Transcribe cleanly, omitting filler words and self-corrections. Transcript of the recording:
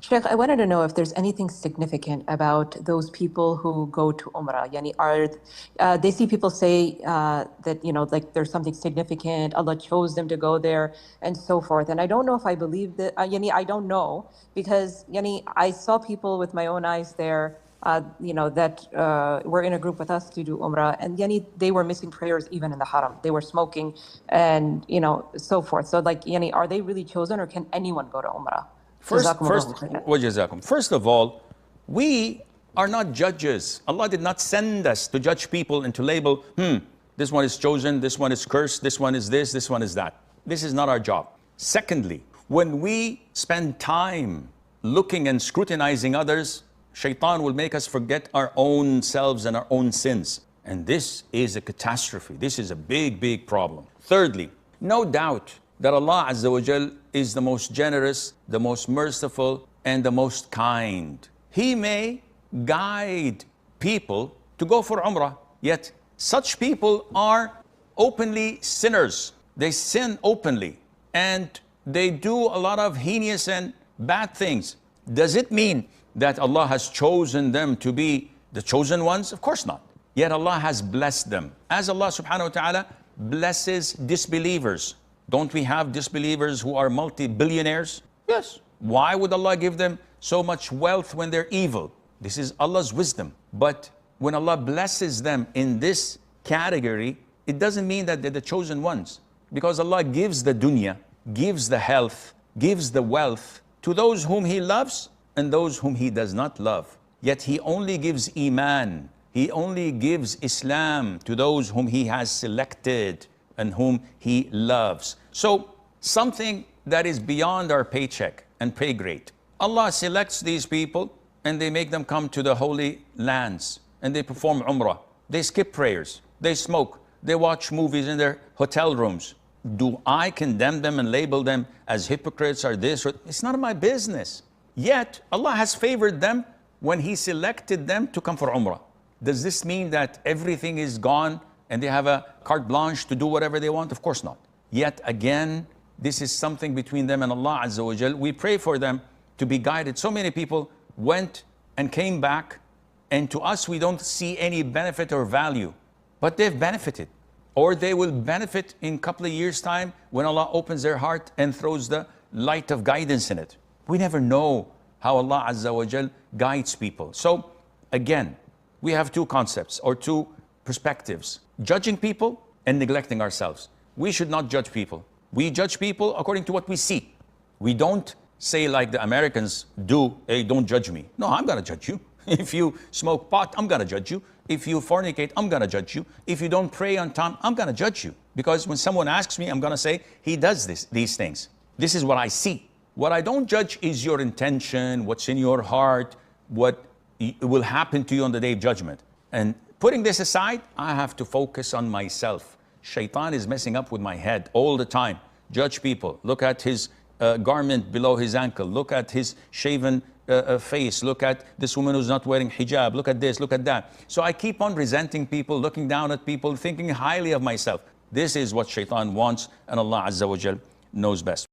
Sheikh, I wanted to know if there's anything significant about those people who go to Umrah. Yani, they see people say that, like there's something significant, Allah chose them to go there and so forth. And I don't know if I believe that, I don't know because, I saw people with my own eyes there, that were in a group with us to do Umrah. And, they were missing prayers even in the Haram. They were smoking and, so forth. So like, are they really chosen or can anyone go to Umrah? First of all, we are not judges. Allah did not send us to judge people and to label, this one is chosen, this one is cursed, this one is this one is that. This is not our job. Secondly, when we spend time looking and scrutinizing others, Shaitan will make us forget our own selves and our own sins. And this is a catastrophe. This is a big, big problem. Thirdly, no doubt that Allah Azza wa Jal is the most generous, the most merciful, and the most kind. He may guide people to go for Umrah, yet such people are openly sinners. They sin openly, and they do a lot of heinous and bad things. Does it mean that Allah has chosen them to be the chosen ones? Of course not. Yet Allah has blessed them. As Allah subhanahu wa ta'ala blesses disbelievers. Don't we have disbelievers who are multi-billionaires? Yes. Why would Allah give them so much wealth when they're evil? This is Allah's wisdom. But when Allah blesses them in this category, it doesn't mean that they're the chosen ones. Because Allah gives the dunya, gives the health, gives the wealth to those whom He loves and those whom He does not love. Yet He only gives Iman. He only gives Islam to those whom He has selected and whom He loves. So something that is beyond our paycheck and pay grade. Allah selects these people and they make them come to the holy lands and they perform Umrah. They skip prayers, they smoke, they watch movies in their hotel rooms. Do I condemn them and label them as hypocrites or this? It's none of my business. Yet Allah has favored them when He selected them to come for Umrah. Does this mean that everything is gone and they have a carte blanche to do whatever they want? Of course not. Yet again, this is something between them and Allah Azza wa Jal. We pray for them to be guided. So many people went and came back, and to us we don't see any benefit or value, but they've benefited. Or they will benefit in a couple of years' time when Allah opens their heart and throws the light of guidance in it. We never know how Allah Azza wa Jal guides people. So again, we have two concepts or two perspectives: judging people and neglecting ourselves. We should not judge people. We judge people according to what we see. We don't say like the Americans do, hey, don't judge me. No, I'm gonna judge you. If you smoke pot, I'm gonna judge you. If you fornicate, I'm gonna judge you. If you don't pray on time, I'm gonna judge you. Because when someone asks me, I'm gonna say, he does these things. This is what I see. What I don't judge is your intention, what's in your heart, what will happen to you on the day of judgment. And putting this aside, I have to focus on myself. Shaitan is messing up with my head all the time. Judge people. Look at his garment below his ankle. Look at his shaven face. Look at this woman who's not wearing hijab. Look at this, look at that. So I keep on resenting people, looking down at people, thinking highly of myself. This is what Shaitan wants, and Allah Azza wa Jal knows best.